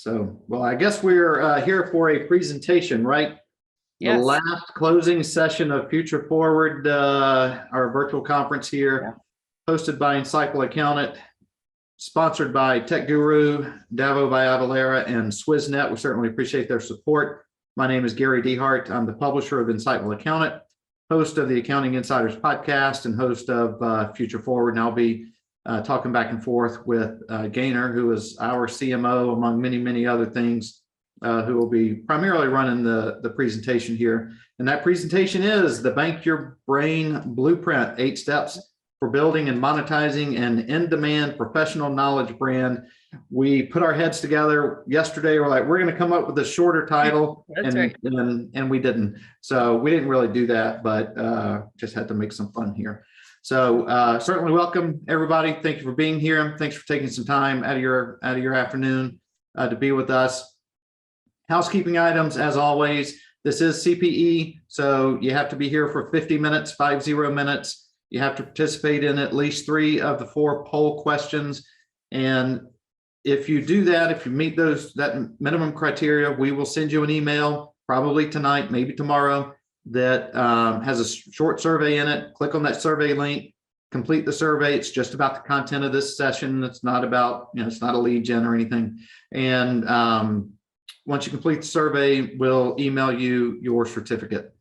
Well, I guess we're here for a presentation, right? The Yes. last closing session of Future Forward, our virtual conference here, hosted by Insightful Accountant, sponsored by Tech Guru, Davo by Avalara, and Swissnet. We certainly appreciate their support. My name is Gary DeHart. I'm the publisher of Insightful Accountant, host of the Accounting Insiders podcast, and host of Future Forward. And I'll be talking back and forth with Gaynor, who is our CMO, among many, many other things, who will be primarily running the presentation here. And that presentation is the Bank Your Brain Blueprint, 8 steps for building and monetizing an in-demand professional knowledge brand. We put our heads together yesterday. We're like, we're going to come up with a shorter title. That's right. And we didn't. So we didn't really do that, but just had to make some fun here. So certainly welcome everybody. Thank you for being here. Thanks for taking some time out of your afternoon to be with us. Housekeeping items, as always. This is CPE, so you have to be here for 50 minutes, 50 minutes. You have to participate in at least 3 of the 4 poll questions. And if you do that, if you meet that minimum criteria, we will send you an email probably tonight, maybe tomorrow, that has a short survey in it. Click on that survey link, complete the survey. It's just about the content of this session. It's not about, it's not a lead gen or anything. And once you complete the survey, we'll email you your certificate.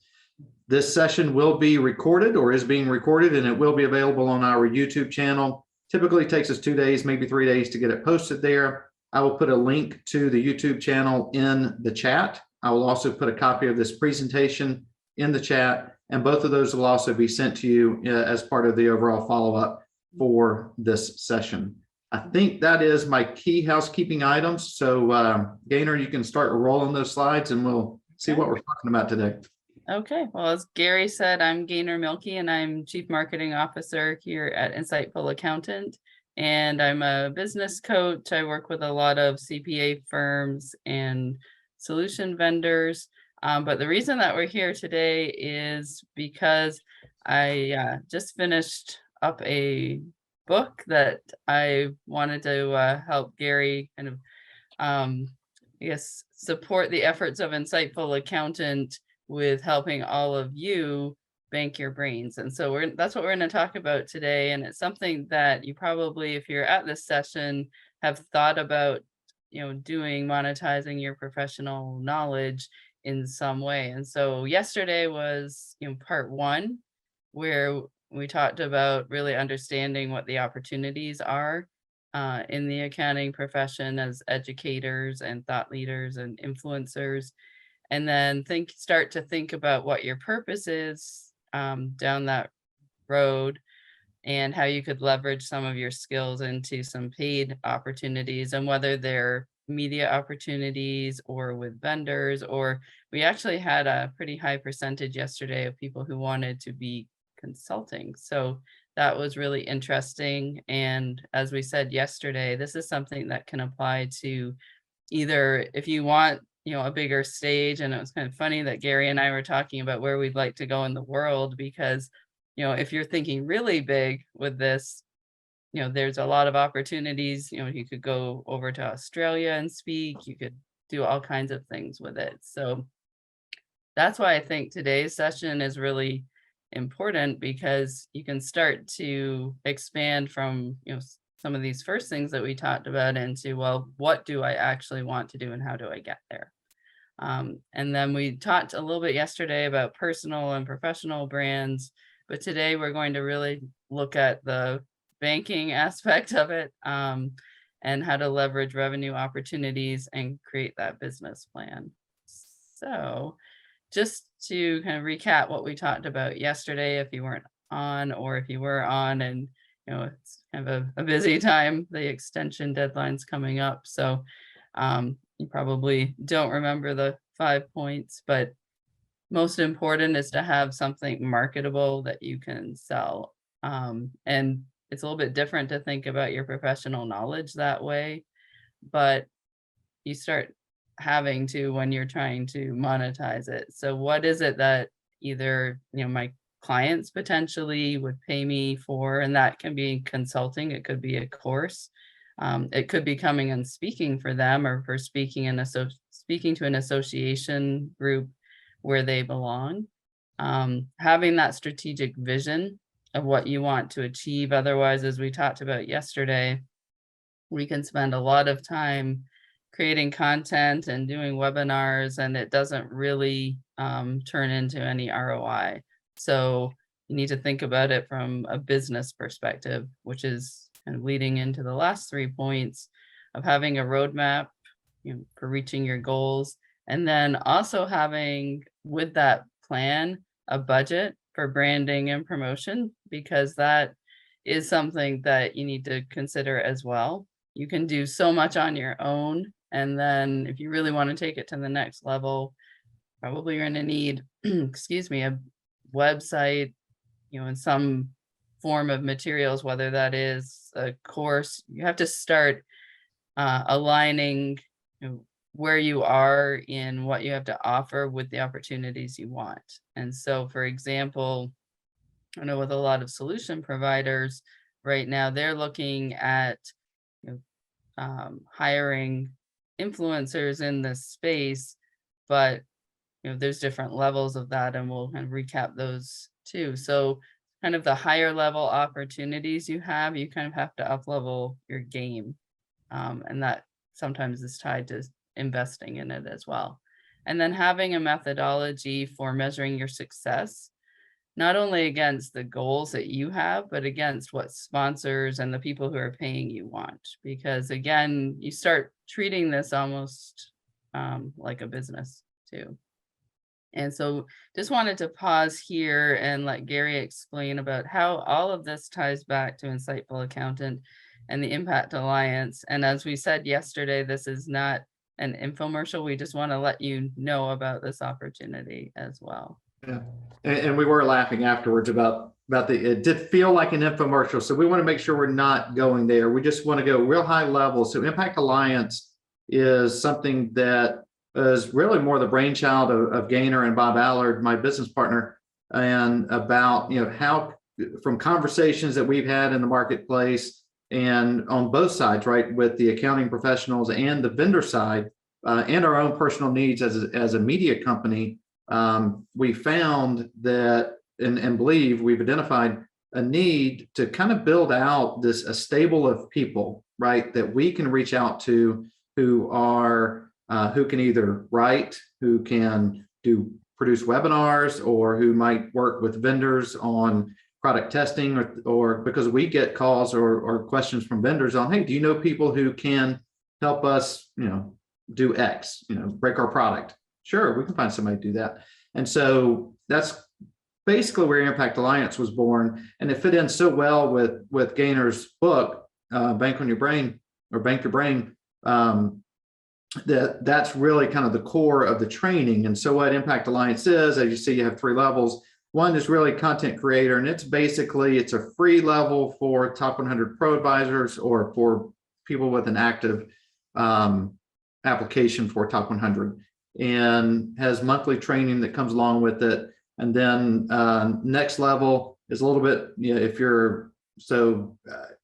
This session will be recorded or is being recorded, and it will be available on our YouTube channel. Typically takes us 2 days, maybe 3 days to get it posted there. I will put a link to the YouTube channel in the chat. I will also put a copy of this presentation in the chat, and both of those will also be sent to you as part of the overall follow-up for this session. I think that is my key housekeeping items. So Gaynor, you can start rolling those slides and we'll see what we're talking about today. Okay, well, as Gary said, I'm Gaynor Meilke and I'm Chief Marketing Officer here at Insightful Accountant. And I'm a business coach. I work with a lot of CPA firms and solution vendors. But the reason that we're here today is because I just finished up a book that I wanted to help Gary kind of, support the efforts of Insightful Accountant with helping all of you bank your brains. And so that's what we're going to talk about today. And it's something that you probably, if you're at this session, have thought about, doing, monetizing your professional knowledge in some way. And so yesterday was, part 1, where we talked about really understanding what the opportunities are in the accounting profession as educators and thought leaders and influencers. And then start to think about what your purpose is down that road and how you could leverage some of your skills into some paid opportunities, and whether they're media opportunities or with vendors, or we actually had a pretty high percentage yesterday of people who wanted to be consulting. So that was really interesting. And as we said yesterday, this is something that can apply to either if you want a bigger stage. And it was kind of funny that Gary and I were talking about where we'd like to go in the world, because, if you're thinking really big with this, there's a lot of opportunities. You could go over to Australia and speak, you could do all kinds of things with it. So that's why I think today's session is really important, because you can start to expand from, some of these first things that we talked about into, well, what do I actually want to do and how do I get there? And then we talked a little bit yesterday about personal and professional brands, but today we're going to really look at the banking aspect of it and how to leverage revenue opportunities and create that business plan. So just to kind of recap what we talked about yesterday, if you weren't on, or if you were on and it's kind of a busy time, the extension deadline's coming up. So you probably don't remember the 5 points, but most important is to have something marketable that you can sell. And it's a little bit different to think about your professional knowledge that way, but you start having to when you're trying to monetize it. So what is it that either, my clients potentially would pay me for, and that can be consulting, it could be a course, It could be coming and speaking for them, or for speaking to an association group where they belong. Having that strategic vision of what you want to achieve. Otherwise, as we talked about yesterday, we can spend a lot of time creating content and doing webinars, and it doesn't really turn into any ROI. So you need to think about it from a business perspective, which is kind of leading into the last 3 points of having a roadmap, for reaching your goals, and then also having, with that plan, a budget for branding and promotion, because that is something that you need to consider as well. You can do so much on your own, and then if you really want to take it to the next level, probably you're going to need, excuse me, a website, in some form of materials, whether that is a course. You have to start aligning where you are in what you have to offer with the opportunities you want. And so, for example, I know with a lot of solution providers right now, they're looking at hiring influencers in this space, but there's different levels of that, and we'll kind of recap those too. So kind of the higher level opportunities you kind of have to up level your game. And that sometimes is tied to investing in it as well. And then having a methodology for measuring your success, not only against the goals that you have, but against what sponsors and the people who are paying you want. Because again, you start treating this almost like a business too. And so just wanted to pause here and let Gary explain about how all of this ties back to Insightful Accountant and the Impact Alliance. And as we said yesterday, this is not an infomercial. We just want to let you know about this opportunity as well. Yeah, and we were laughing afterwards about it did feel like an infomercial. So we want to make sure we're not going there. We just want to go real high level. So Impact Alliance is something that is really more the brainchild of Gaynor and Bob Allard, my business partner, and about how, from conversations that we've had in the marketplace and on both sides, right, with the accounting professionals and the vendor side, and our own personal needs as a media company, we found that and believe we've identified a need to kind of build out a stable of people, right, that we can reach out to who can either write, who can produce webinars, or who might work with vendors on product testing, or because we get calls or questions from vendors on, hey, do you know people who can help us, do X, break our product? Sure, we can find somebody to do that. And so that's basically where Impact Alliance was born. And it fit in so well with Gaynor's book, Bank on Your Brain, or Bank Your Brain, that's really kind of the core of the training. And so what Impact Alliance is, as you see, you have 3 levels. One is really content creator, and it's a free level for top 100 pro advisors, or for people with an active application for top 100, and has monthly training that comes along with it. And then next level is a little bit,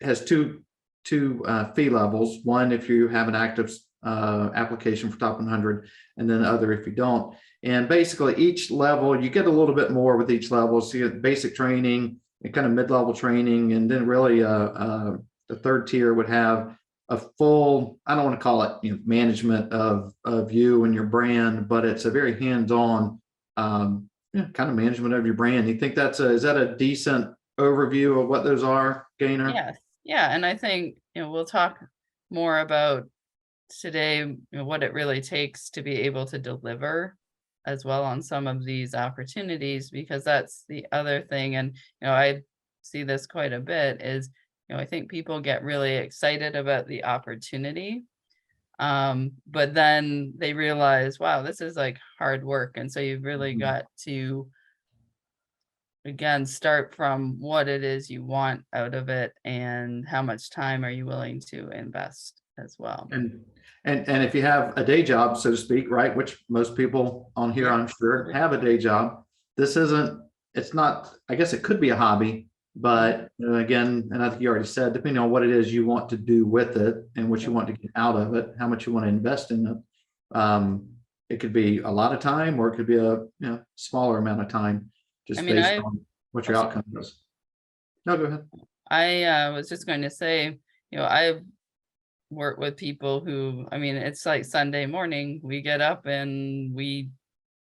has two fee levels. One, if you have an active application for top 100, and then the other if you don't. And basically each level, you get a little bit more with each level. So you get basic training and kind of mid-level training, and then really the third tier would have a full, I don't want to call it management of you and your brand, but it's a very hands-on kind of management of your brand. You think is that a decent overview of what those are, Gaynor? Yes. Yeah. And I think, we'll talk more about today, what it really takes to be able to deliver as well on some of these opportunities, because that's the other thing. And, I see this quite a bit is, I think people get really excited about the opportunity, but then they realize, wow, this is like hard work. And so you've really got to, again, start from what it is you want out of it and how much time are you willing to invest as well. And if you have a day job, so to speak, right, which most people on here, I'm sure, have a day job, it's not, I guess it could be a hobby, But again, and I think you already said, depending on what it is you want to do with it and what you want to get out of it, how much you want to invest in it. It could be a lot of time, or it could be a smaller amount of time, just based on what your outcome is. No, go ahead. I was just going to say, I've worked with people who, it's like Sunday morning, we get up and we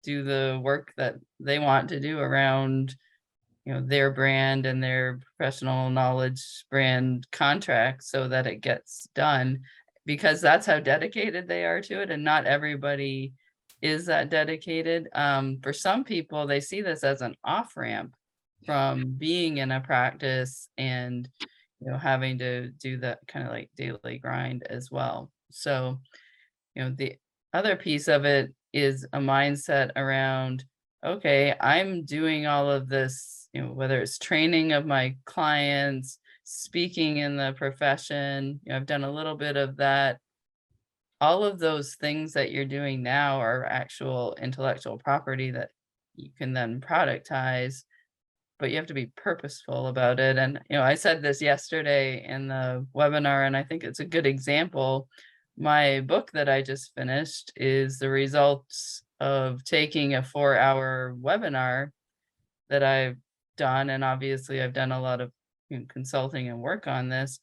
do the work that they want to do around, their brand and their professional knowledge brand contract, so that it gets done, because that's how dedicated they are to it. And not everybody is that dedicated. For some people, they see this as an off-ramp from being in a practice and having to do that kind of like daily grind as well. So the other piece of it is a mindset around, okay, I'm doing all of this, whether it's training of my clients, speaking in the profession, I've done a little bit of that. All of those things that you're doing now are actual intellectual property that you can then productize, but you have to be purposeful about it. And, I said this yesterday in the webinar, and I think it's a good example. My book that I just finished is the results of taking a 4-hour webinar that I've done. And obviously I've done a lot of consulting and work on this,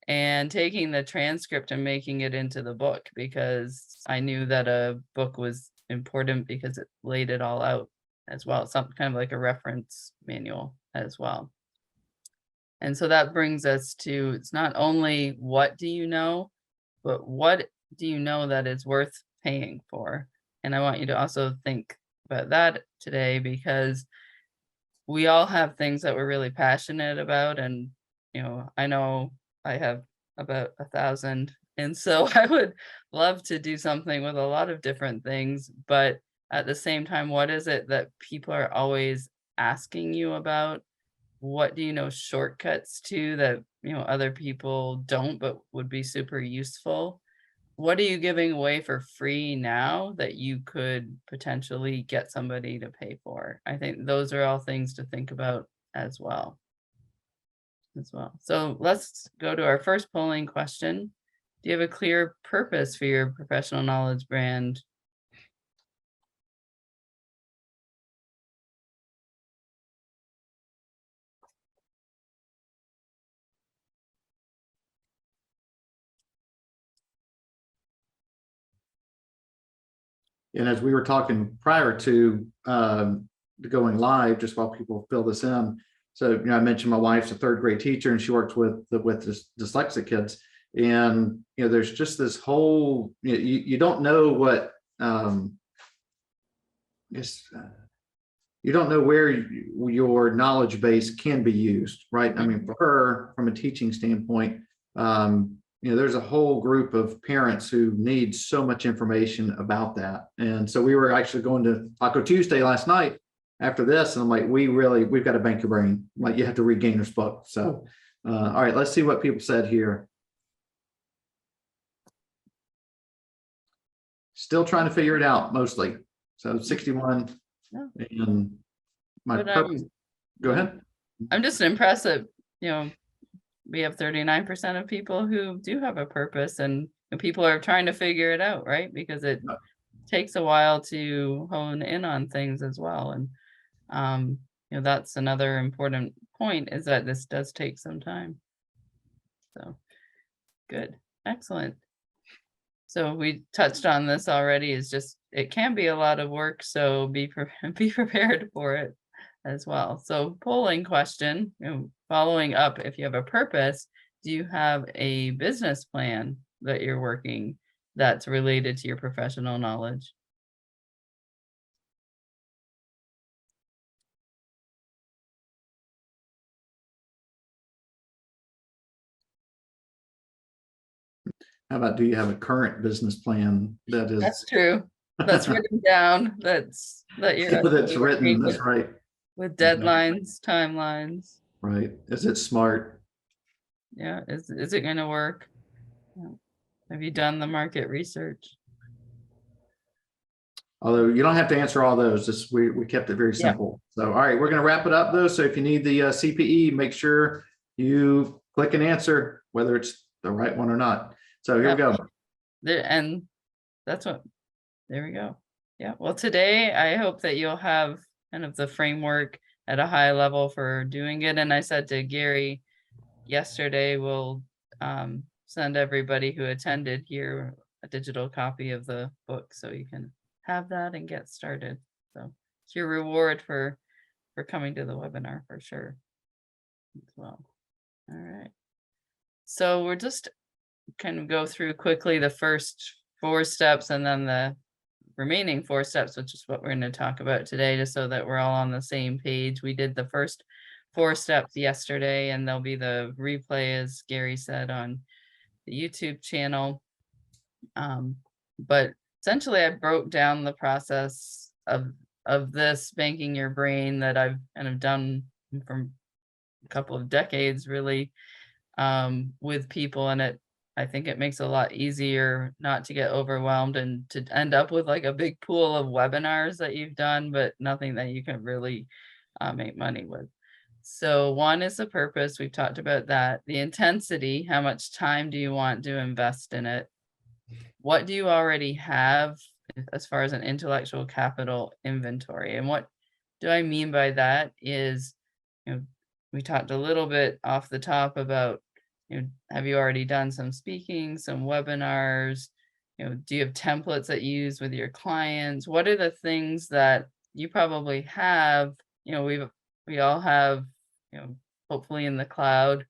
and taking the transcript and making it into the book, because I knew that a book was important because it laid it all out as well. Something kind of like a reference manual as well. And so that brings us to, it's not only what do you know, but what do you know that is worth paying for? And I want you to also think about that today, because we all have things that we're really passionate about. And, I know I have about 1,000. And so I would love to do something with a lot of different things, but at the same time, what is it that people are always asking you about? What do you know shortcuts to that, other people don't, but would be super useful? What are you giving away for free now that you could potentially get somebody to pay for? I think those are all things to think about as well. So let's go to our first polling question. Do you have a clear purpose for your professional knowledge brand? And as we were talking prior to going live, just while people fill this in, so I mentioned my wife's a third grade teacher, and she works with dyslexic kids. And there's just this whole you don't know what you don't know where your knowledge base can be used, right? I mean, for her, from a teaching standpoint, there's a whole group of parents who need so much information about that. And so we were actually going to Taco Tuesday last night after this, and I'm like, we've got to bank your brain. Like, you have to read Gaynor's book. So, all right, let's see what people said here. Still trying to figure it out, mostly. So 61. And my purpose. Go ahead. I'm just impressed that, we have 39% of people who do have a purpose, and people are trying to figure it out, right? Because it takes a while to hone in on things as well. And, that's another important point, is that this does take some time. So good. Excellent. So we touched on this already, is just, it can be a lot of work. So be prepared for it as well. So polling question, following up, if you have a purpose, do you have a business plan that you're working that's related to your professional knowledge? How about, do you have a current business plan that is? That's true. That's written down. That you're that's written. That's right. With deadlines, timelines. Right. Is it smart? Yeah. Is it going to work? Yeah. Have you done the market research? Although you don't have to answer all those, just we kept it very simple. So, all right, we're going to wrap it up though. So if you need the CPE, make sure you click an answer, whether it's the right one or not. So here we go. There, and that's what, there we go. Yeah, well, today I hope that you'll have kind of the framework at a high level for doing it. And I said to Gary yesterday, we'll send everybody who attended here a digital copy of the book so you can have that and get started. So it's your reward for coming to the webinar for sure as well. All right. So we're just kind of go through quickly the first 4 steps and then the remaining 4 steps, which is what we're going to talk about today, just so that we're all on the same page. We did the first 4 steps yesterday, and there'll be the replay, as Gary said, on the YouTube channel. But essentially, I broke down the process of this banking your brain that I've kind of done from a couple of decades, really, with people, and I think it makes it a lot easier not to get overwhelmed and to end up with like a big pool of webinars that you've done, but nothing that you can really make money with. So one is the purpose. We've talked about that. The intensity, how much time do you want to invest in it? What do you already have as far as an intellectual capital inventory? And what do I mean by that is, we talked a little bit off the top about, have you already done some speaking, some webinars? Do you have templates that you use with your clients? What are the things that you probably have? We all have, hopefully in the cloud,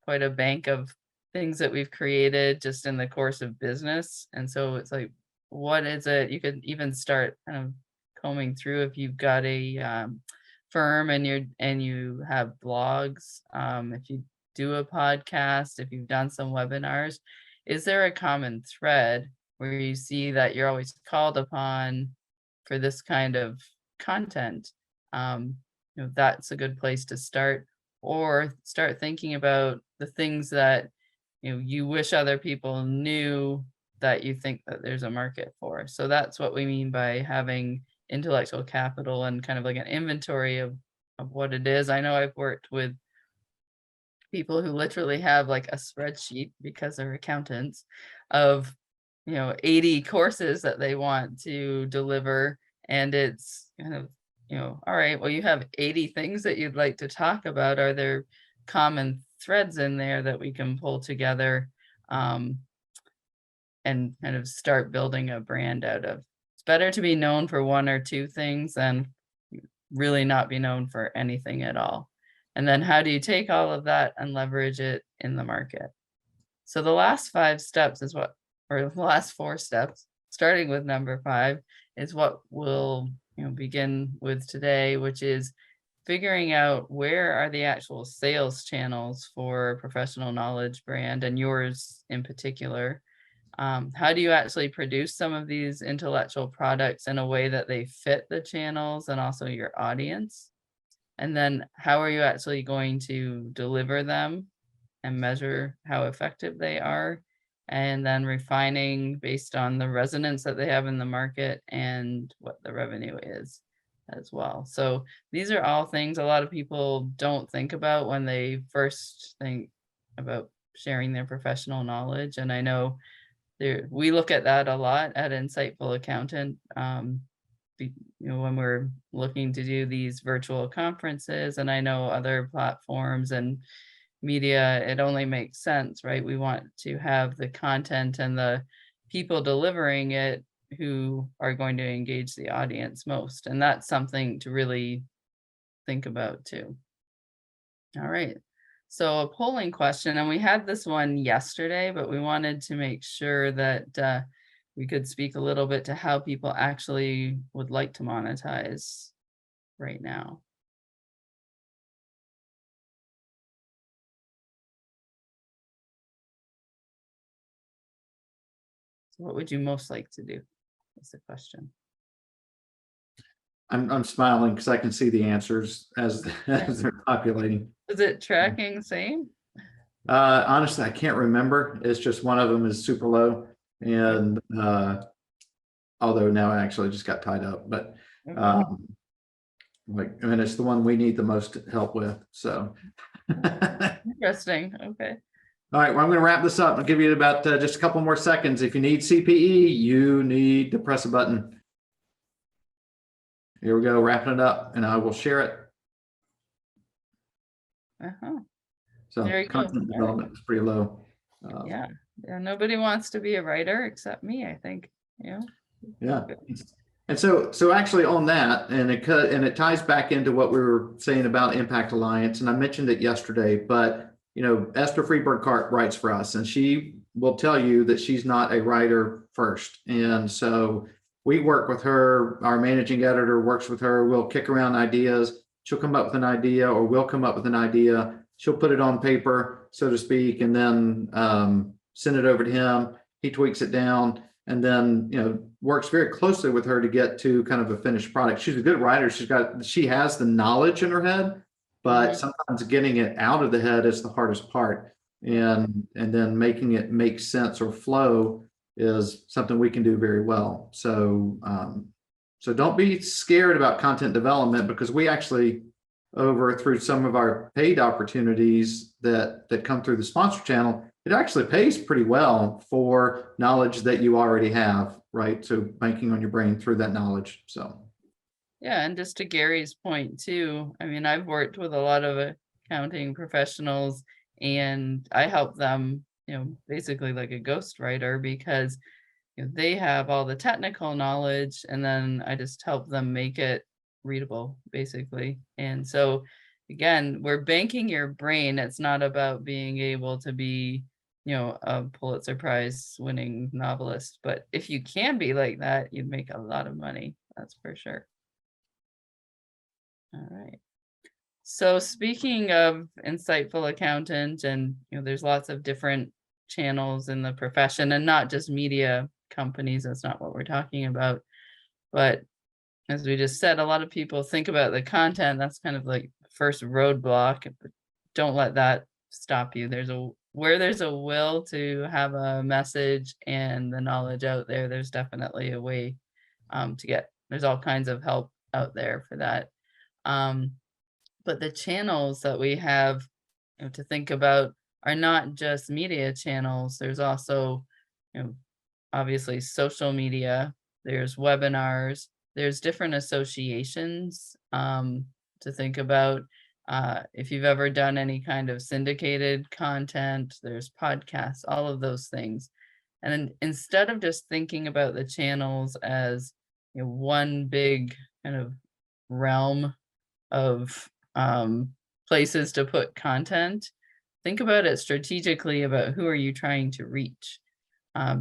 quite a bank of things that we've created just in the course of business. And so it's like, what is it? You could even start kind of combing through if you've got a firm and you have blogs, if you do a podcast, if you've done some webinars, is there a common thread where you see that you're always called upon for this kind of content? That's a good place to start, or start thinking about the things that you wish other people knew that you think that there's a market for. So that's what we mean by having intellectual capital and kind of like an inventory of what it is. I know I've worked with people who literally have like a spreadsheet, because they're accountants, of 80 courses that they want to deliver, and it's kind of all right, well, you have 80 things that you'd like to talk about. Are there common threads in there that we can pull together and kind of start building a brand out of? It's better to be known for 1 or 2 things than really not be known for anything at all. And then how do you take all of that and leverage it in the market? So the last 5 steps is what, or the last 4 steps, starting with number 5, is what we'll begin with today, which is figuring out where are the actual sales channels for professional knowledge brand, and yours in particular. How do you actually produce some of these intellectual products in a way that they fit the channels and also your audience? And then how are you actually going to deliver them and measure how effective they are? And then refining based on the resonance that they have in the market and what the revenue is as well. So these are all things a lot of people don't think about when they first think about sharing their professional knowledge. And I know we look at that a lot at Insightful Accountant. When we're looking to do these virtual conferences, and I know other platforms and media, it only makes sense, right? We want to have the content and the people delivering it who are going to engage the audience most. And that's something to really think about too. All right. So a polling question, and we had this one yesterday, but we wanted to make sure that we could speak a little bit to how people actually would like to monetize right now. So what would you most like to do? That's the question. I'm smiling because I can see the answers as they're populating. Is it tracking same? Honestly, I can't remember. It's just one of them is super low, and although now I actually just got tied up, but Okay. and it's the one we need the most help with. So, all Interesting. Okay. right, well, I'm going to wrap this up. I'll give you about just a couple more seconds. If you need CPE, you need to press a button. Here we go, wrapping it up, and I will share it. So There you go. content All right. development is pretty low. Yeah. Nobody wants to be a writer except me, I think. Yeah. Yeah. And so actually on that, and it ties back into what we were saying about Impact Alliance, and I mentioned it yesterday, but Esther Freeberg Cart writes for us, and she will tell you that she's not a writer first. And so we work with her, our managing editor works with her, we'll kick around ideas, she'll come up with an idea, or we'll come up with an idea, she'll put it on paper, so to speak, and then send it over to him, he tweaks it down, and then works very closely with her to get to kind of a finished product. She's a good writer. She has the knowledge in her head, but sometimes getting it out of the head is the hardest part. And then making it make sense or flow is something we can do very well. So so don't be scared about content development, because we actually, over through some of our paid opportunities that come through the sponsor channel, it actually pays pretty well for knowledge that you already have, right? So banking on your brain through that knowledge. So Yeah, and just to Gary's point too, I mean, I've worked with a lot of accounting professionals, and I help them, basically like a ghostwriter, because they have all the technical knowledge, and then I just help them make it readable, basically. And so again, we're banking your brain. It's not about being able to be, a Pulitzer Prize winning novelist, but if you can be like that, you'd make a lot of money. That's for sure. All right. So speaking of insightful accountant, and there's lots of different channels in the profession, and not just media companies. That's not what we're talking about. But as we just said, a lot of people think about the content. That's kind of like the first roadblock. But don't let that stop you. Where there's a will to have a message and the knowledge out there, there's definitely a way to get. There's all kinds of help out there for that. But the channels that we have to think about are not just media channels. There's also, obviously social media, there's webinars, there's different associations to think about. If you've ever done any kind of syndicated content, there's podcasts, all of those things. And then instead of just thinking about the channels as one big kind of realm of places to put content, think about it strategically about who are you trying to reach.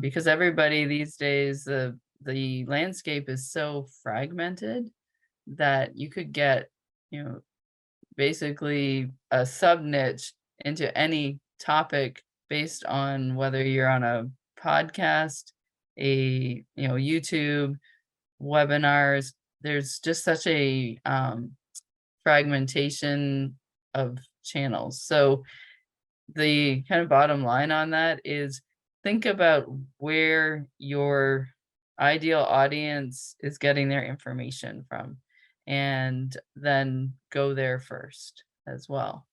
Because everybody these days, the landscape is so fragmented that you could get, basically a sub niche into any topic based on whether you're on a podcast, a YouTube, webinars. There's just such a fragmentation of channels. So the kind of bottom line on that is think about where your ideal audience is getting their information from, and then go there first as well.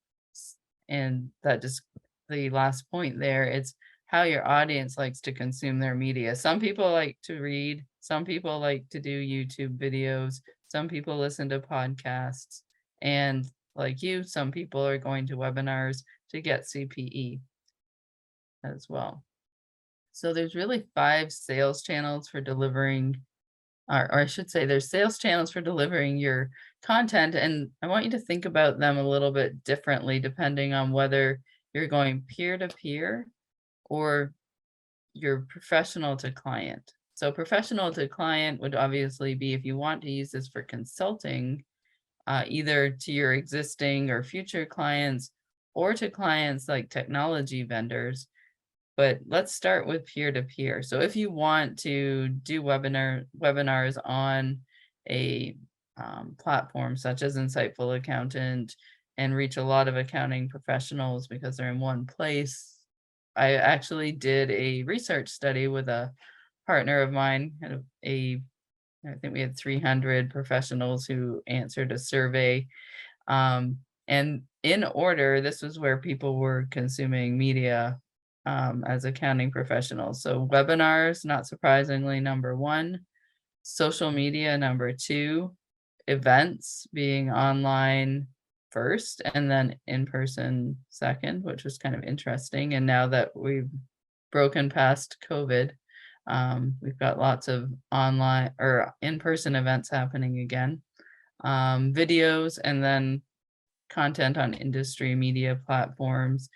And that just the last point there, it's how your audience likes to consume their media. Some people like to read, some people like to do YouTube videos, some people listen to podcasts, and like you, some people are going to webinars to get CPE as well. So there's really 5 sales channels for delivering, or I should say there's sales channels for delivering your content. And I want you to think about them a little bit differently depending on whether you're going peer-to-peer or you're professional to client. So professional to client would obviously be if you want to use this for consulting, either to your existing or future clients or to clients like technology vendors. But let's start with peer-to-peer. So if you want to do webinars on a platform such as Insightful Accountant and reach a lot of accounting professionals because they're in one place. I actually did a research study with a partner of mine had I think we had 300 professionals who answered a survey. And in order, this was where people were consuming media as accounting professionals. So webinars, not surprisingly, number one, social media, number two, events being online first, and then in person second, which was kind of interesting. And now that we've broken past COVID, we've got lots of online or in-person events happening again, videos, and then content on industry media platforms.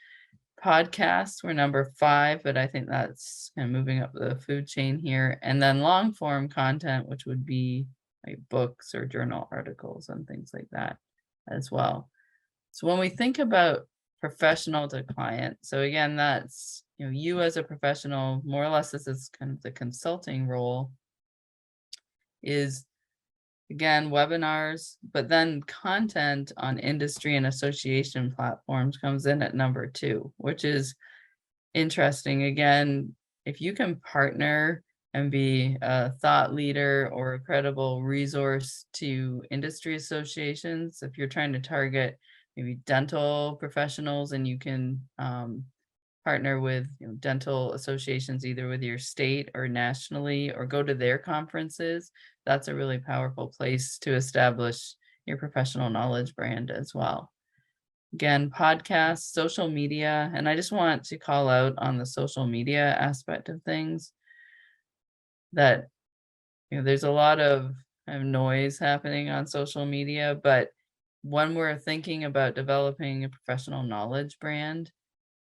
Podcasts were number five, but I think that's kind of moving up the food chain here. And then long form content, which would be like books or journal articles and things like that as well. So when we think about professional to client, so again, that's you as a professional, more or less this is kind of the consulting role, is again webinars, but then content on industry and association platforms comes in at number two, which is interesting. Again, if you can partner and be a thought leader or a credible resource to industry associations, if you're trying to target maybe dental professionals and you can partner with dental associations either with your state or nationally, or go to their conferences, that's a really powerful place to establish your professional knowledge brand as well. Again, podcasts, social media, and I just want to call out on the social media aspect of things that there's a lot of noise happening on social media, but when we're thinking about developing a professional knowledge brand,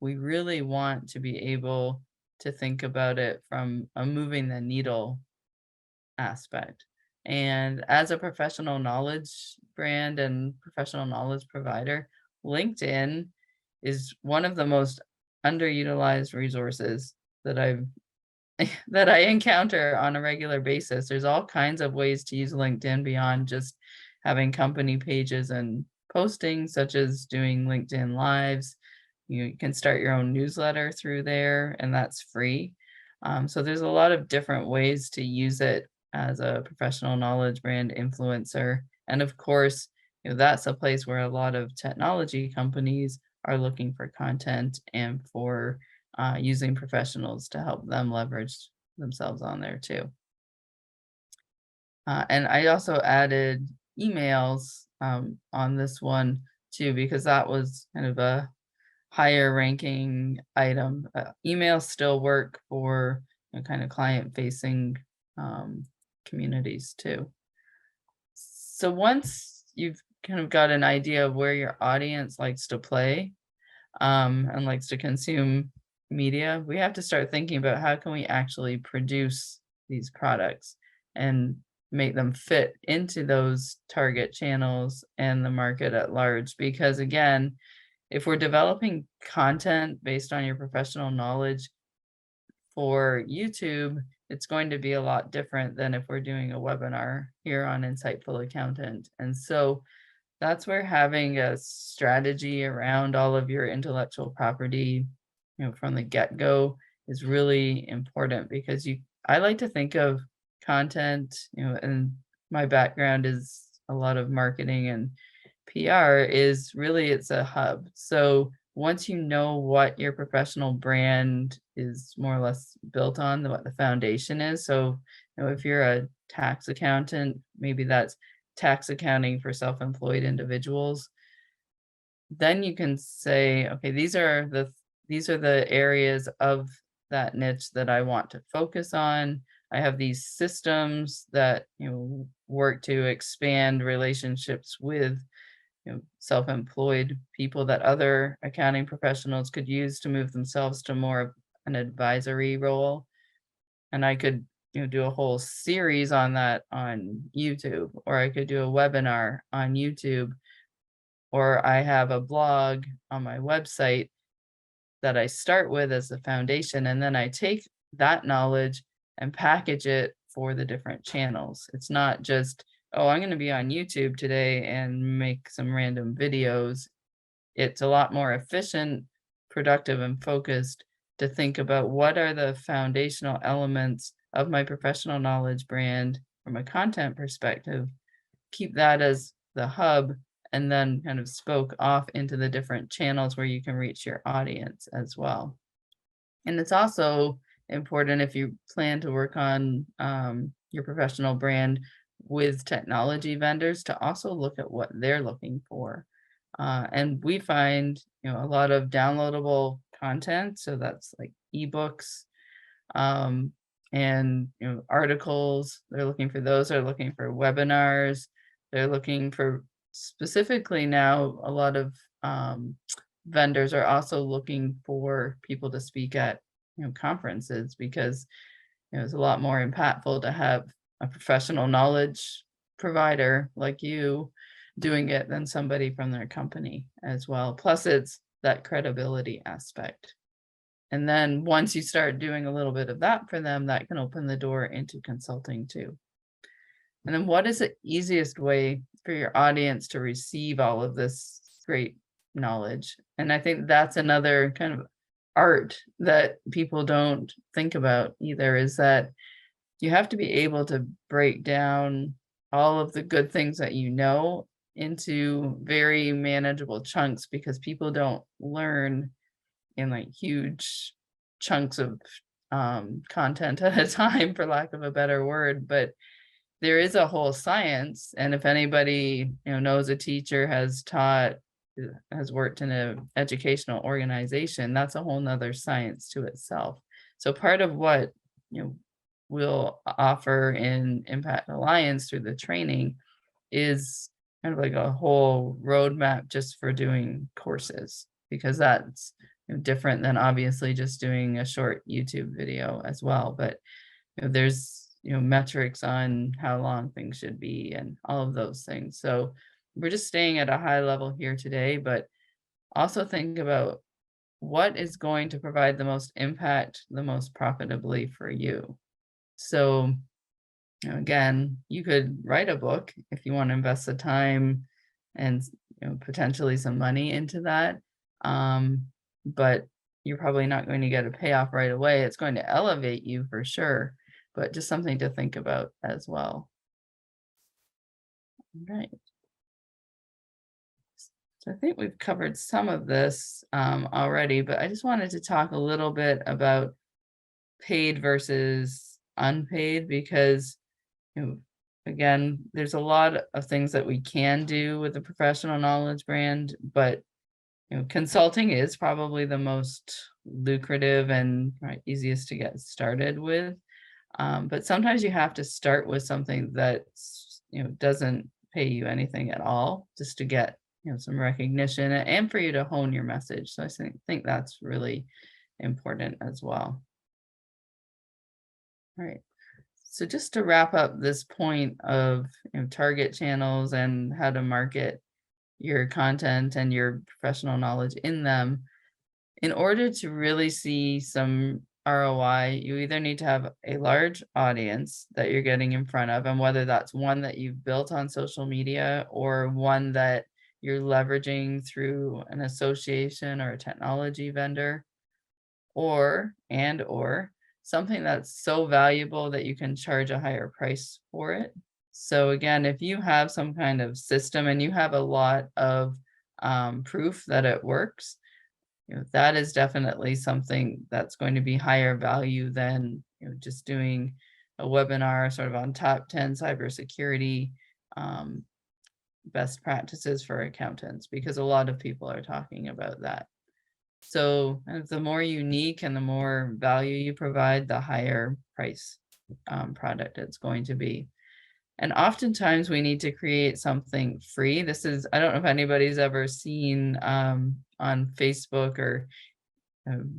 we really want to be able to think about it from a moving the needle aspect. And as a professional knowledge brand and professional knowledge provider, LinkedIn is one of the most underutilized resources that I encounter on a regular basis. There's all kinds of ways to use LinkedIn beyond just having company pages and postings, such as doing LinkedIn Lives. You can start your own newsletter through there, and that's free. So there's a lot of different ways to use it as a professional knowledge brand influencer. And of course, that's a place where a lot of technology companies are looking for content and for using professionals to help them leverage themselves on there too. And I also added emails on this one too, because that was kind of a higher ranking item. Emails still work for kind of client facing communities too. So once you've kind of got an idea of where your audience likes to play and likes to consume media, we have to start thinking about how can we actually produce these products and make them fit into those target channels and the market at large. Because again, if we're developing content based on your professional knowledge for YouTube, it's going to be a lot different than if we're doing a webinar here on Insightful Accountant. And so that's where having a strategy around all of your intellectual property, from the get-go is really important, because I like to think of content, and my background is a lot of marketing and PR, is really, it's a hub. So once you know what your professional brand is more or less built on, what the foundation is. So, if you're a tax accountant, maybe that's tax accounting for self-employed individuals. Then you can say, okay, these are the areas of that niche that I want to focus on. I have these systems that work to expand relationships with self-employed people that other accounting professionals could use to move themselves to more of an advisory role. And I could do a whole series on that on YouTube, or I could do a webinar on YouTube, or I have a blog on my website that I start with as the foundation, and then I take that knowledge and package it for the different channels. It's not just, oh, I'm going to be on YouTube today and make some random videos. It's a lot more efficient, productive, and focused to think about what are the foundational elements of my professional knowledge brand from a content perspective, keep that as the hub, and then kind of spoke off into the different channels where you can reach your audience as well. And it's also important if you plan to work on your professional brand with technology vendors to also look at what they're looking for. And we find, a lot of downloadable content. So that's like ebooks, and articles. They're looking for those. They're looking for webinars. They're looking for specifically now a lot of vendors are also looking for people to speak at conferences, because it's a lot more impactful to have a professional knowledge provider like you doing it than somebody from their company as well. Plus it's that credibility aspect. And then once you start doing a little bit of that for them, that can open the door into consulting too. And then what is the easiest way for your audience to receive all of this great knowledge? And I think that's another kind of art that people don't think about either, is that you have to be able to break down all of the good things that into very manageable chunks, because people don't learn in like huge chunks of content at a time, for lack of a better word. But there is a whole science, and if anybody knows a teacher, has worked in an educational organization, that's a whole nother science to itself. So part of what we'll offer in Impact Alliance through the training is kind of like a whole roadmap just for doing courses, because that's different than obviously just doing a short YouTube video as well. But there's metrics on how long things should be and all of those things. So we're just staying at a high level here today, but also think about what is going to provide the most impact, the most profitably for you. So again, you could write a book if you want to invest the time and potentially some money into that. But you're probably not going to get a payoff right away. It's going to elevate you for sure, but just something to think about as well. All right. So I think we've covered some of this already, but I just wanted to talk a little bit about paid versus unpaid, because again, there's a lot of things that we can do with a professional knowledge brand, but consulting is probably the most lucrative and easiest to get started with. But sometimes you have to start with something that doesn't pay you anything at all, just to get some recognition and for you to hone your message. So I think that's really important as well. All right. So just to wrap up this point of target channels and how to market your content and your professional knowledge in them, in order to really see some ROI, you either need to have a large audience that you're getting in front of, and whether that's one that you've built on social media or one that you're leveraging through an association or a technology vendor, or something that's so valuable that you can charge a higher price for it. So again, if you have some kind of system and you have a lot of proof that it works, that is definitely something that's going to be higher value than just doing a webinar sort of on top 10 cybersecurity best practices for accountants, because a lot of people are talking about that. So the more unique and the more value you provide, the higher price product it's going to be. And oftentimes we need to create something free. This is, I don't know if anybody's ever seen on Facebook or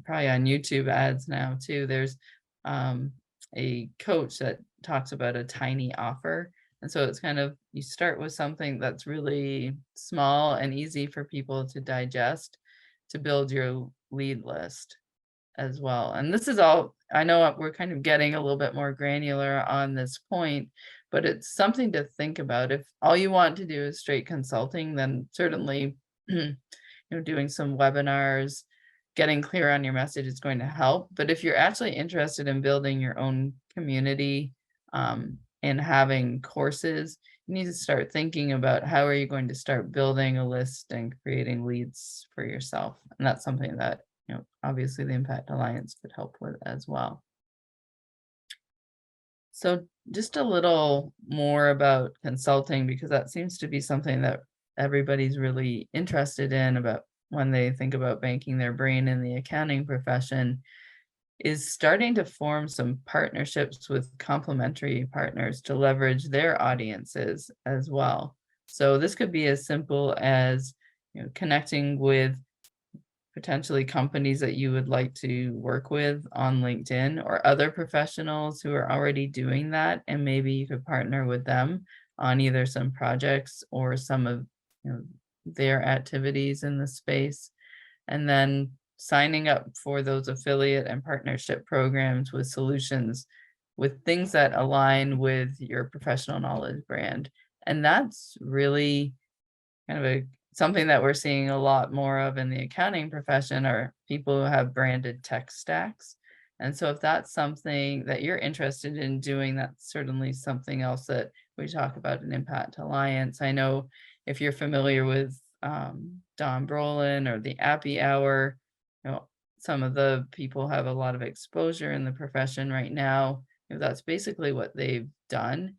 probably on YouTube ads now too. There's a coach that talks about a tiny offer. And so it's kind of, you start with something that's really small and easy for people to digest, to build your lead list as well. And this is all, I know we're kind of getting a little bit more granular on this point, but it's something to think about. If all you want to do is straight consulting, then certainly doing some webinars getting clear on your message is going to help. But if you're actually interested in building your own community and having courses, you need to start thinking about how are you going to start building a list and creating leads for yourself. And that's something that, obviously the Impact Alliance could help with as well. So just a little more about consulting, because that seems to be something that everybody's really interested in about when they think about banking their brain in the accounting profession, is starting to form some partnerships with complementary partners to leverage their audiences as well. So this could be as simple as connecting with potentially companies that you would like to work with on LinkedIn, or other professionals who are already doing that, and maybe you could partner with them on either some projects or some of their activities in the space, and then signing up for those affiliate and partnership programs with solutions with things that align with your professional knowledge brand. And that's really kind of something that we're seeing a lot more of in the accounting profession, are people who have branded tech stacks. And so if that's something that you're interested in doing, that's certainly something else that we talk about in Impact Alliance. I know if you're familiar with Don Brolin or the Appy Hour, some of the people have a lot of exposure in the profession right now. That's basically what they've done,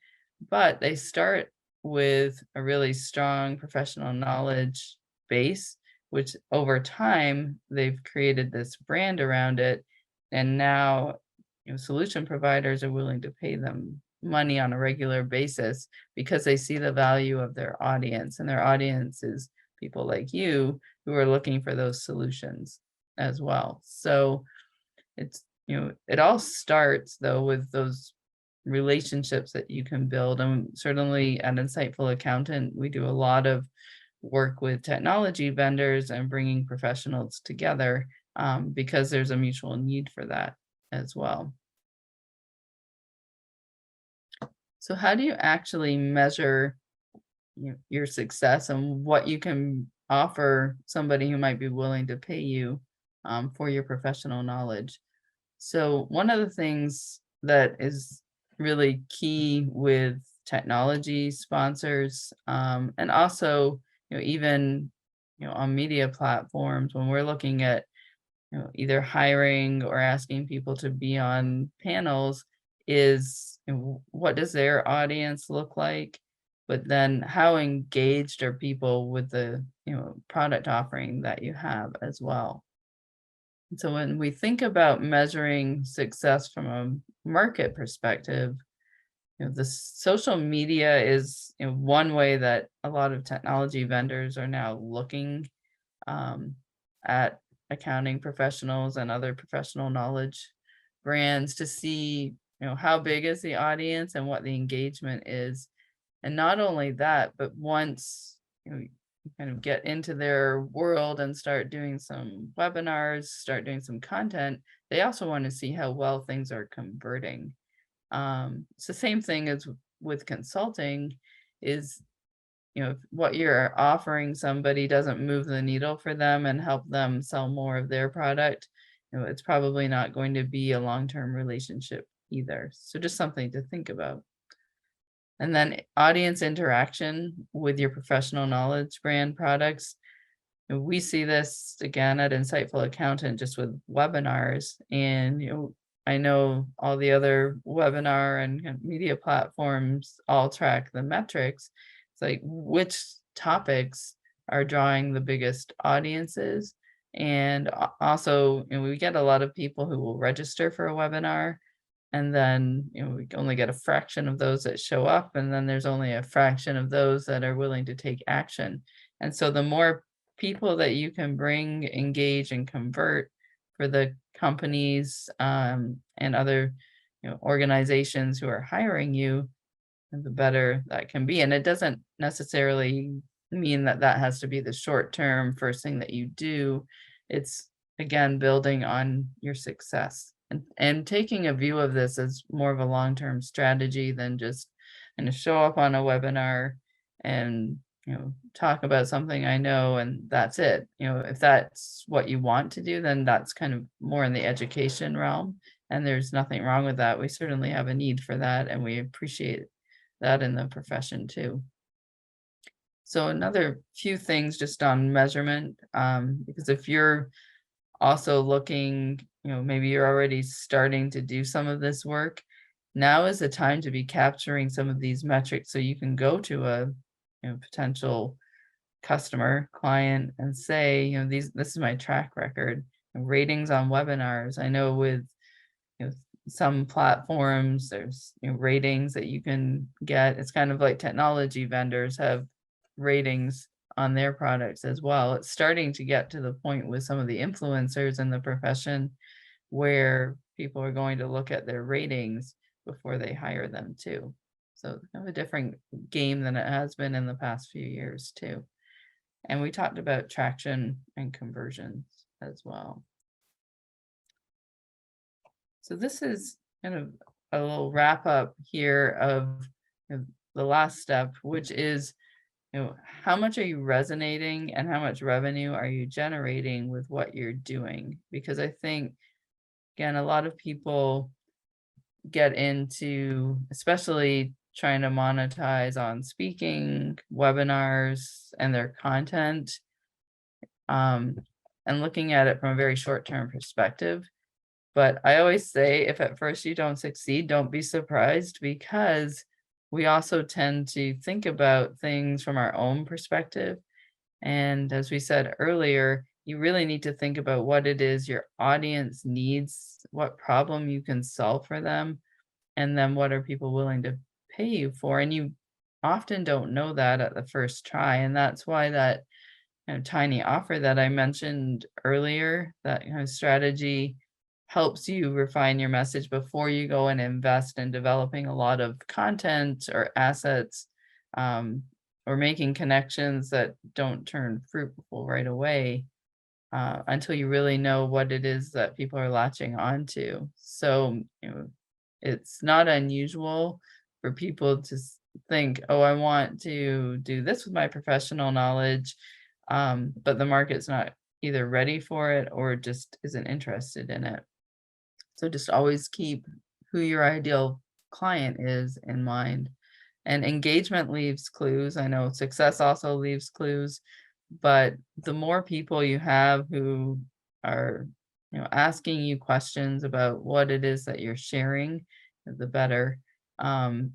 but they start with a really strong professional knowledge base, which over time they've created this brand around it. And now, solution providers are willing to pay them money on a regular basis because they see the value of their audience, and their audience is people like you who are looking for those solutions as well. So it's, it all starts though with those relationships that you can build. And certainly at Insightful Accountant, we do a lot of work with technology vendors and bringing professionals together because there's a mutual need for that as well. So how do you actually measure your success and what you can offer somebody who might be willing to pay you for your professional knowledge? So one of the things that is really key with technology sponsors, and also even on media platforms, when we're looking at either hiring or asking people to be on panels, is what does their audience look like, but then how engaged are people with the product offering that you have as well. So when we think about measuring success from a market perspective, the social media is one way that a lot of technology vendors are now looking at accounting professionals and other professional knowledge brands to see how big is the audience and what the engagement is. And not only that, but once you kind of get into their world and start doing some webinars, start doing some content, they also want to see how well things are converting. It's the same thing as with consulting, is if what you're offering somebody doesn't move the needle for them and help them sell more of their product, it's probably not going to be a long-term relationship either. So just something to think about. And then audience interaction with your professional knowledge brand products. We see this again at Insightful Accountant just with webinars. And I know all the other webinar and media platforms all track the metrics. It's like which topics are drawing the biggest audiences. And also, we get a lot of people who will register for a webinar, and then we only get a fraction of those that show up, and then there's only a fraction of those that are willing to take action. And so the more people that you can bring, engage, and convert for the companies and other organizations who are hiring you, the better that can be. And it doesn't necessarily mean that that has to be the short term first thing that you do. It's again building on your success and taking a view of this as more of a long-term strategy than just show up on a webinar and talk about something I know and that's it. If that's what you want to do, then that's kind of more in the education realm. And there's nothing wrong with that. We certainly have a need for that, and we appreciate that in the profession too. So another few things just on measurement, because if you're also looking, maybe you're already starting to do some of this work, now is the time to be capturing some of these metrics so you can go to a potential customer client and say, this is my track record. Ratings on webinars. I know with some platforms, there's ratings that you can get. It's kind of like technology vendors have ratings on their products as well. It's starting to get to the point with some of the influencers in the profession where people are going to look at their ratings before they hire them too. So kind of a different game than it has been in the past few years too. And we talked about traction and conversions as well. So this is kind of a little wrap up here of the last step, which is, how much are you resonating and how much revenue are you generating with what you're doing? Because I think, again, a lot of people get into, especially trying to monetize on speaking, webinars, and their content, and looking at it from a very short-term perspective. But I always say, if at first you don't succeed, don't be surprised, because we also tend to think about things from our own perspective. And as we said earlier, you really need to think about what it is your audience needs, what problem you can solve for them, and then what are people willing to pay you for. And you often don't know that at the first try. And that's why that tiny offer that I mentioned earlier, that strategy helps you refine your message before you go and invest in developing a lot of content or assets, or making connections that don't turn fruitful right away, until you really know what it is that people are latching onto. So, it's not unusual for people to think, oh, I want to do this with my professional knowledge, but the market's not either ready for it or just isn't interested in it. So just always keep who your ideal client is in mind. And engagement leaves clues. I know success also leaves clues, but the more people you have who are, asking you questions about what it is that you're sharing, the better. And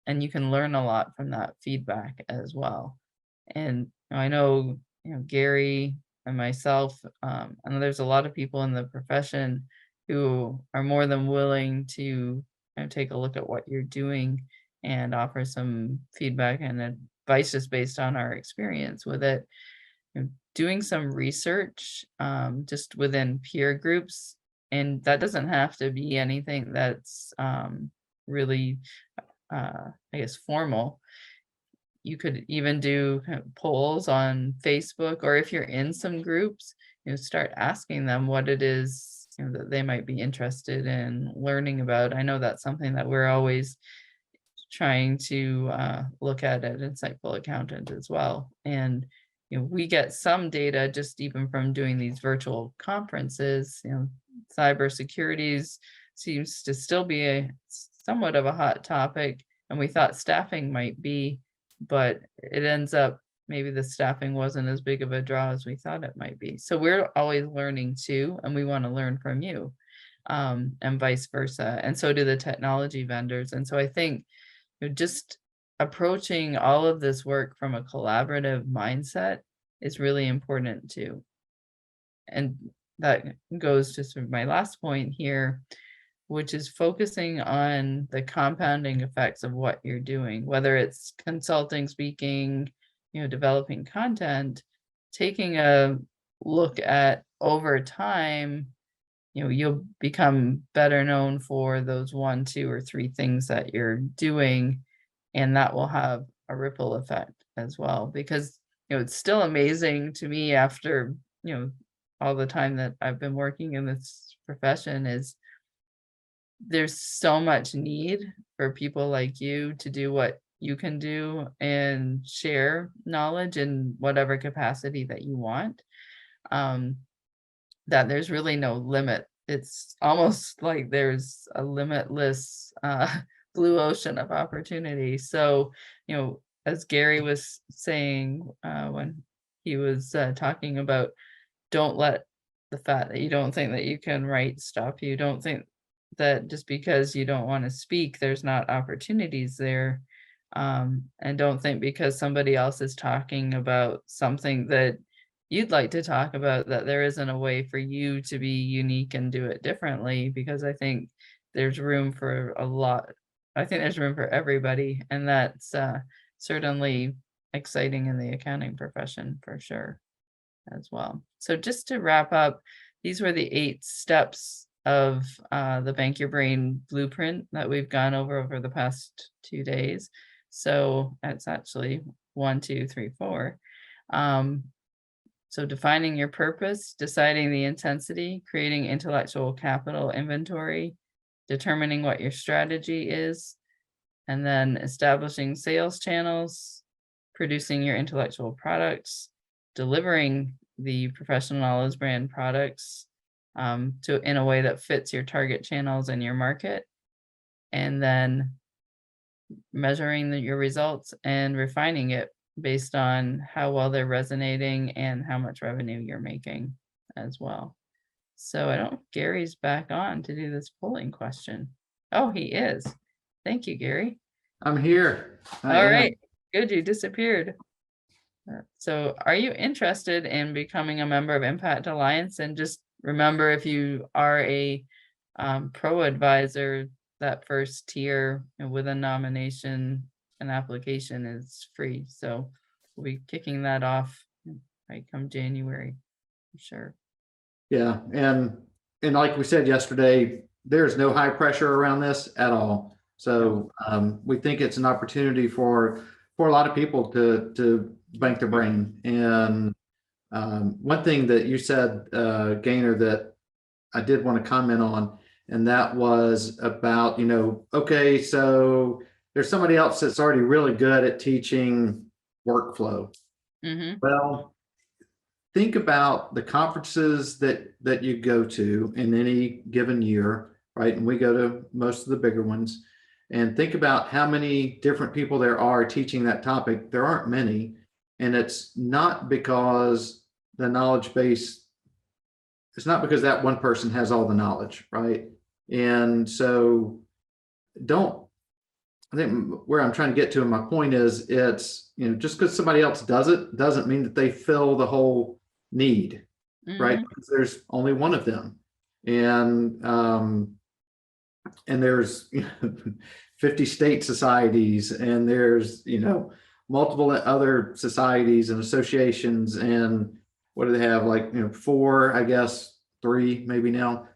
you can learn a lot from that feedback as well. And I know, Gary and myself, and there's a lot of people in the profession who are more than willing to take a look at what you're doing and offer some feedback and advice just based on our experience with it. Doing some research, just within peer groups, and that doesn't have to be anything that's really, I guess, formal. You could even do kind of polls on Facebook, or if you're in some groups, start asking them what it is that they might be interested in learning about. I know that's something that we're always trying to look at Insightful Accountant as well. And we get some data just even from doing these virtual conferences. Cybersecurity seems to still be a somewhat of a hot topic, and we thought staffing might be, but it ends up maybe the staffing wasn't as big of a draw as we thought it might be. So we're always learning too, and we want to learn from you, and vice versa. And so do the technology vendors. And so I think just approaching all of this work from a collaborative mindset is really important too. And that goes to sort of my last point here, which is focusing on the compounding effects of what you're doing, whether it's consulting, speaking, developing content, taking a look at over time, you'll become better known for those 1, 2, or 3 things that you're doing, and that will have a ripple effect as well. Because, it's still amazing to me after, all the time that I've been working in this profession, is there's so much need for people like you to do what you can do and share knowledge in whatever capacity that you want. That there's really no limit. It's almost like there's a limitless blue ocean of opportunity. So, as Gary was saying when he was talking about, don't let the fact that you don't think that you can write stop you. Don't think that just because you don't want to speak, there's not opportunities there. And don't think because somebody else is talking about something that you'd like to talk about, that there isn't a way for you to be unique and do it differently, because I think there's room for a lot. I think there's room for everybody, and that's certainly exciting in the accounting profession for sure as well. So just to wrap up, these were the 8 steps of the Bank Your Brain blueprint that we've gone over the past 2 days. So that's actually 1, 2, 3, 4. So defining your purpose, deciding the intensity, creating intellectual capital inventory, determining what your strategy is, and then establishing sales channels, producing your intellectual products, delivering the professional knowledge brand products in a way that fits your target channels and your market, and then measuring your results and refining it based on how well they're resonating and how much revenue you're making as well. So I don't, Gary's back on to do this polling question. Oh, he is. Thank you, Gary. I'm here. All right, good, you disappeared. So are you interested in becoming a member of Impact Alliance? And just remember, if you are a pro advisor, that first tier with a nomination and application is free. So we'll be kicking that off right come January, for sure. Yeah, and like we said yesterday, there's no high pressure around this at all. So we think it's an opportunity for a lot of people to bank their brain. And one thing that you said, Gaynor, that I did want to comment on, and that was about, okay, so there's somebody else that's already really good at teaching workflow. Mm-hmm. Well, think about the conferences that you go to in any given year, right? And we go to most of the bigger ones, and think about how many different people there are teaching that topic. There aren't many, and it's not because the knowledge base, it's not because that one person has all the knowledge, right? And so I think where I'm trying to get to, and my point is, it's, just because somebody else does it doesn't mean that they fill the whole need, right? Because there's only one of them. And there's 50 state societies, and there's multiple other societies and associations, and what do they have, like 4, I guess 3 maybe now,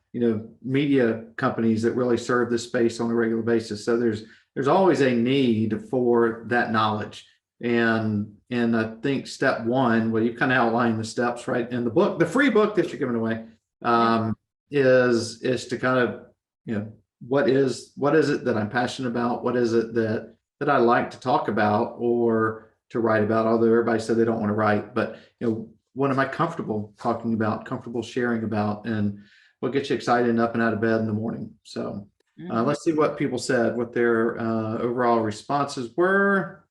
media companies that really serve this space on a regular basis. So there's always a need for that knowledge. And I think step 1, well, you kind of outline the steps, right? In the book, the free book that you're giving away, is to kind of, what is it that I'm passionate about? What is it that I like to talk about or to write about? Although everybody said they don't want to write, but what am I comfortable talking about, comfortable sharing about, and what gets you excited and up and out of bed in the morning? So let's see what people said, what their overall responses were.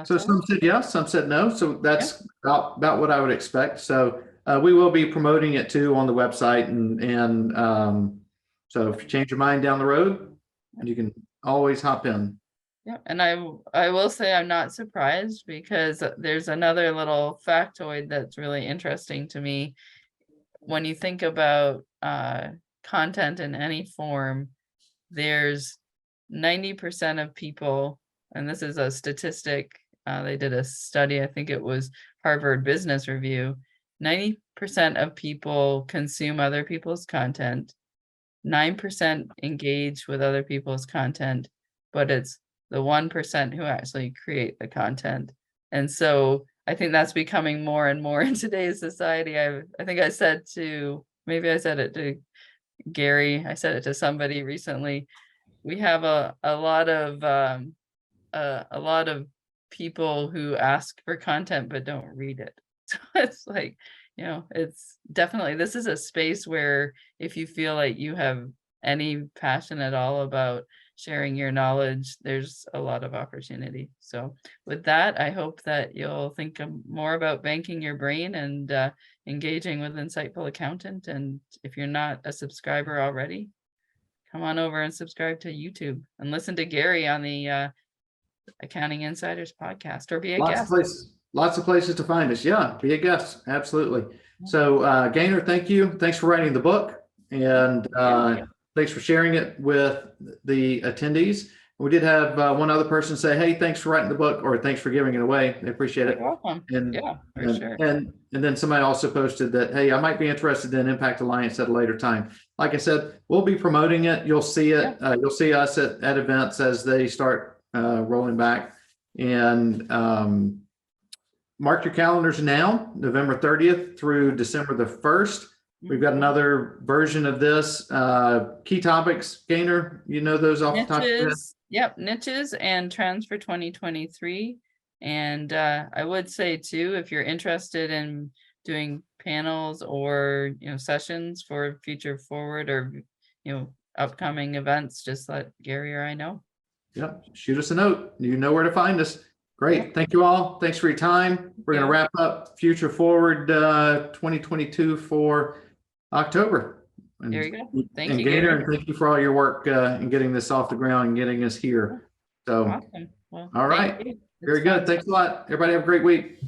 So some said yes, some said no. So that's about what I would expect. So we will be promoting it too on the website, and so if you change your mind down the road, you can always hop in. Yeah, and I will say I'm not surprised, because there's another little factoid that's really interesting to me. When you think about content in any form, there's 90% of people, and this is a statistic, they did a study, I think it was Harvard Business Review, 90% of people consume other people's content, 9% engage with other people's content, but it's the 1% who actually create the content. And so I think that's becoming more and more in today's society. I think I said it to Gary, I said it to somebody recently, we have a lot of people who ask for content but don't read it. So it's like, it's definitely, this is a space where if you feel like you have any passion at all about sharing your knowledge, there's a lot of opportunity. So with that, I hope that you'll think more about banking your brain and engaging with Insightful Accountant. And if you're not a subscriber already, come on over and subscribe to YouTube and listen to Gary on the Accounting Insiders podcast, or be a guest. Lots of places to find us. Yeah, be a guest. Absolutely. So Gaynor, thank you. Thanks for writing the book, and thanks for sharing it with the attendees. We did have one other person say, "Hey, thanks for writing the book," or "Thanks for giving it away." I appreciate it. You're welcome. And, yeah, for sure. And then somebody also posted that, "Hey, I might be interested in Impact Alliance at a later time." Like I said, we'll be promoting it. You'll see it. You'll see us at events as they start rolling back. And mark your calendars now, November 30th through December the 1st. We've got another version of this. Key topics, Gaynor, you know those off the top of your head? Yep, niches and trends for 2023. And I would say too, if you're interested in doing panels or sessions for Future Forward or upcoming events, just let Gary or I know. Yep, shoot us a note. You know where to find us. Great. Thank you all. Thanks for your time. We're going to wrap up Future Forward 2022 for October. And, there you go. Thank you, Gaynor, and thank you for all your work in getting this off the ground and getting us here. So, awesome. Well, all right. Very good. Thanks a lot. Everybody have a great week.